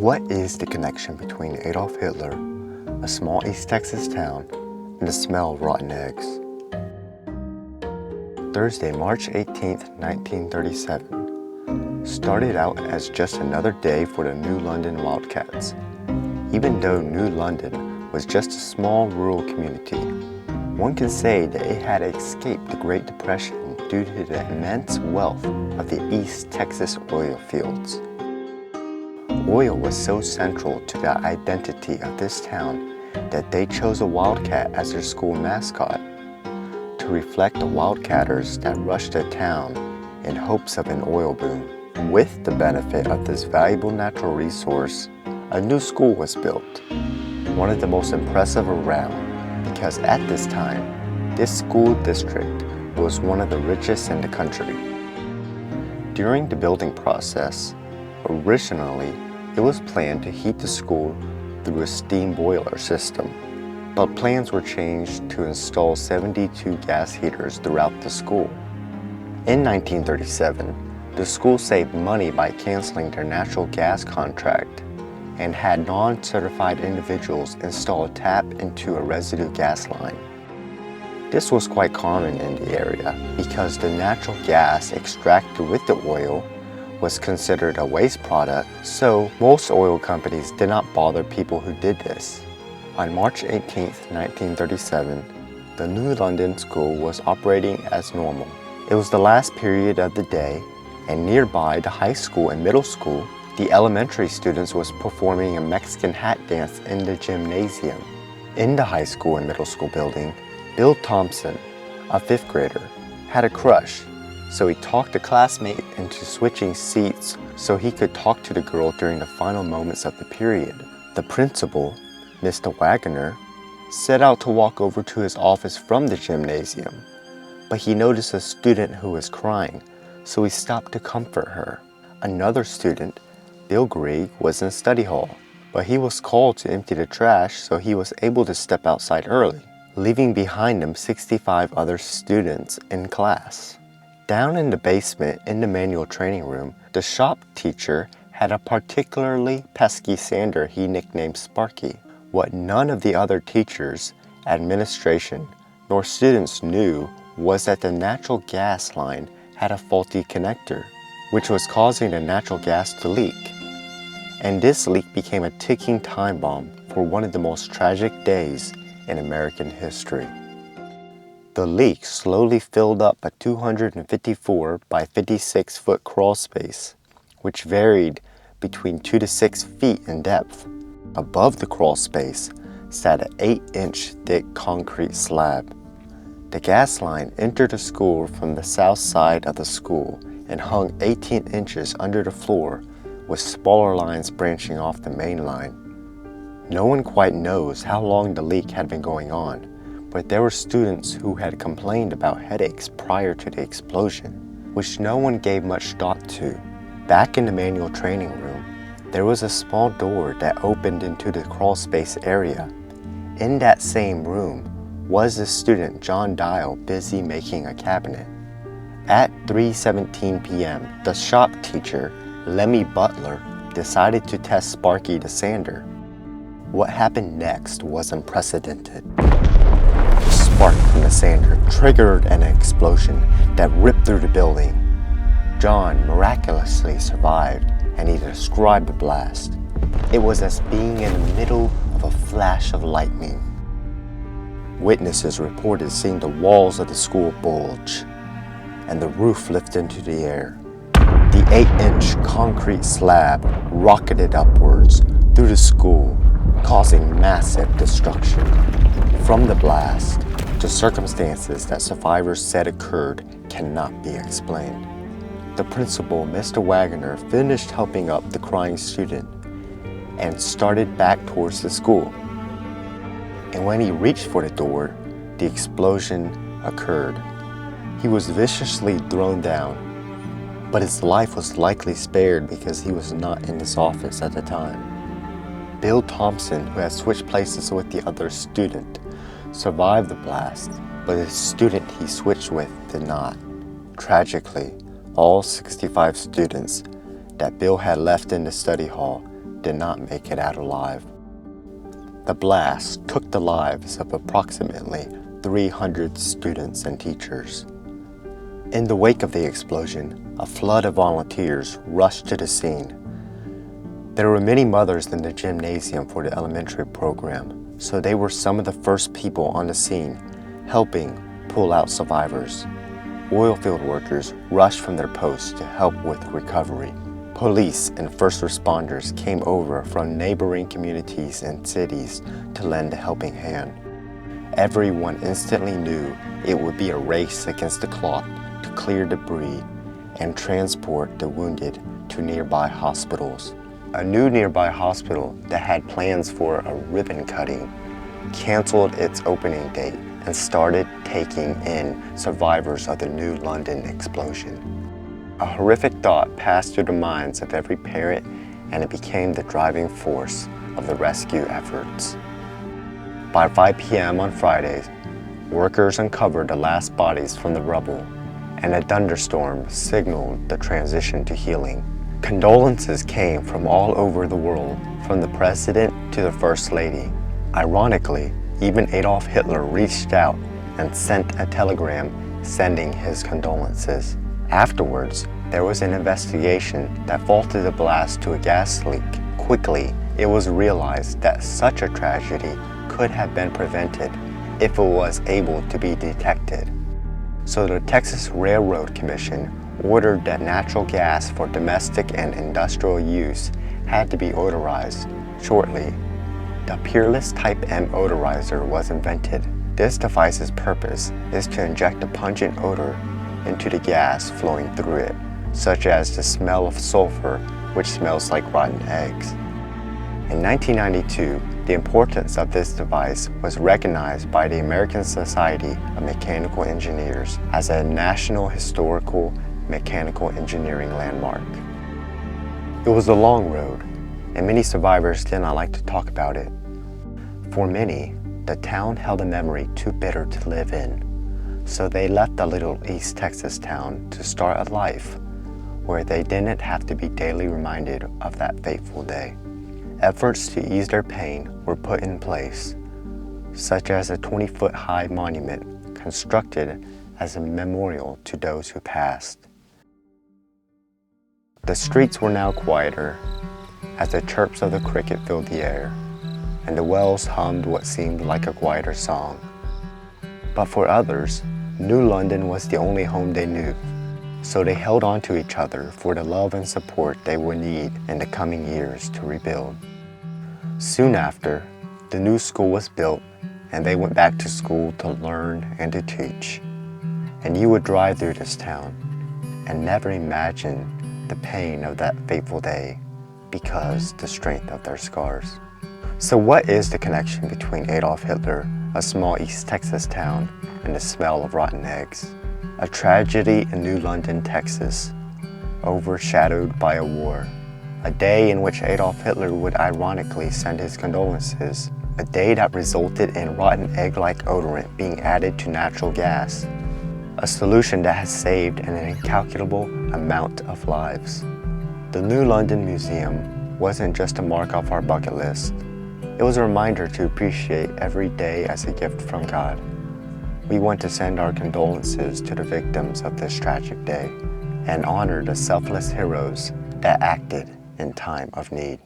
What is the connection between Adolf Hitler, a small East Texas town, and the smell of rotten eggs? Thursday, March 18, 1937, started out as just another day for the New London Wildcats. Even though New London was just a small rural community, one can say that it had escaped the Great Depression due to the immense wealth of the East Texas oil fields. Oil was so central to the identity of this town that they chose a wildcat as their school mascot to reflect the wildcatters that rushed the town in hopes of an oil boom. With the benefit of this valuable natural resource, a new school was built, one of the most impressive around, because at this time, this school district was one of the richest in the country. During the building process, originally, it was planned to heat the school through a steam boiler system, but plans were changed to install 72 gas heaters throughout the school. In 1937, the school saved money by canceling their natural gas contract and had non-certified individuals install a tap into a residue gas line. This was quite common in the area because the natural gas extracted with the oil was considered a waste product, so most oil companies did not bother people who did this. On March 18, 1937, the New London School was operating as normal. It was the last period of the day, and nearby the high school and middle school, the elementary students was performing a Mexican hat dance in the gymnasium. In the high school and middle school building, Bill Thompson, a 5th grader, had a crush. So he talked a classmate into switching seats so he could talk to the girl during the final moments of the period. The principal, Mr. Wagner, set out to walk over to his office from the gymnasium, but he noticed a student who was crying, so he stopped to comfort her. Another student, Bill Grieg, was in study hall, but he was called to empty the trash, so he was able to step outside early, leaving behind him 65 other students in class. Down in the basement in the manual training room, the shop teacher had a particularly pesky sander he nicknamed Sparky. What none of the other teachers, administration, nor students knew was that the natural gas line had a faulty connector, which was causing the natural gas to leak. And this leak became a ticking time bomb for one of the most tragic days in American history. The leak slowly filled up a 254 by 56 foot crawl space, which varied between 2 to 6 feet in depth. Above the crawl space sat an 8-inch thick concrete slab. The gas line entered the school from the south side of the school and hung 18 inches under the floor with smaller lines branching off the main line. No one quite knows how long the leak had been going on, but there were students who had complained about headaches prior to the explosion, which no one gave much thought to. Back in the manual training room, there was a small door that opened into the crawl space area. In that same room was the student John Dial busy making a cabinet. At 3:17 p.m., the shop teacher, Lemmy Butler, decided to test Sparky the sander. What happened next was unprecedented. The spark from the sander triggered an explosion that ripped through the building. John miraculously survived, and he described the blast. It was as being in the middle of a flash of lightning. Witnesses reported seeing the walls of the school bulge and the roof lift into the air. The 8-inch concrete slab rocketed upwards through the school, causing massive destruction. From the blast, the circumstances that survivors said occurred cannot be explained. The principal, Mr. Wagner, finished helping up the crying student and started back towards the school. And when he reached for the door, the explosion occurred. He was viciously thrown down, but his life was likely spared because he was not in his office at the time. Bill Thompson, who had switched places with the other student, survived the blast, but the student he switched with did not. Tragically, all 65 students that Bill had left in the study hall did not make it out alive. The blast took the lives of approximately 300 students and teachers. In the wake of the explosion, a flood of volunteers rushed to the scene. There were many mothers in the gymnasium for the elementary program, so they were some of the first people on the scene, helping pull out survivors. Oilfield workers rushed from their posts to help with recovery. Police and first responders came over from neighboring communities and cities to lend a helping hand. Everyone instantly knew it would be a race against the clock to clear debris and transport the wounded to nearby hospitals. A new nearby hospital that had plans for a ribbon cutting canceled its opening date and started taking in survivors of the New London explosion. A horrific thought passed through the minds of every parent, and it became the driving force of the rescue efforts. By 5 p.m. on Friday, workers uncovered the last bodies from the rubble, and a thunderstorm signaled the transition to healing. Condolences came from all over the world, from the president to the first lady. Ironically, even Adolf Hitler reached out and sent a telegram sending his condolences. Afterwards, there was an investigation that faulted the blast to a gas leak. Quickly, it was realized that such a tragedy could have been prevented if it was able to be detected. So the Texas Railroad Commission ordered that natural gas for domestic and industrial use had to be odorized. Shortly, the Peerless Type M odorizer was invented. This device's purpose is to inject a pungent odor into the gas flowing through it, such as the smell of sulfur, which smells like rotten eggs. In 1992, the importance of this device was recognized by the American Society of Mechanical Engineers as a National Historical Mechanical Engineering Landmark. It was a long road, and many survivors did not like to talk about it. For many, the town held a memory too bitter to live in. So they left the little East Texas town to start a life where they didn't have to be daily reminded of that fateful day. Efforts to ease their pain were put in place, such as a 20-foot-high monument constructed as a memorial to those who passed. The streets were now quieter as the chirps of the cricket filled the air, and the wells hummed what seemed like a quieter song. But for others, New London was the only home they knew, so they held on to each other for the love and support they would need in the coming years to rebuild. Soon after, the new school was built, and they went back to school to learn and to teach. And you would drive through this town and never imagine the pain of that fateful day because the strength of their scars. So what is the connection between Adolf Hitler, a small East Texas town, and the smell of rotten eggs? A tragedy in New London, Texas, overshadowed by a war. A day in which Adolf Hitler would ironically send his condolences. A day that resulted in rotten egg-like odorant being added to natural gas. A solution that has saved an incalculable amount of lives. The New London Museum wasn't just a mark off our bucket list. It was a reminder to appreciate every day as a gift from God. We want to send our condolences to the victims of this tragic day and honor the selfless heroes that acted in time of need.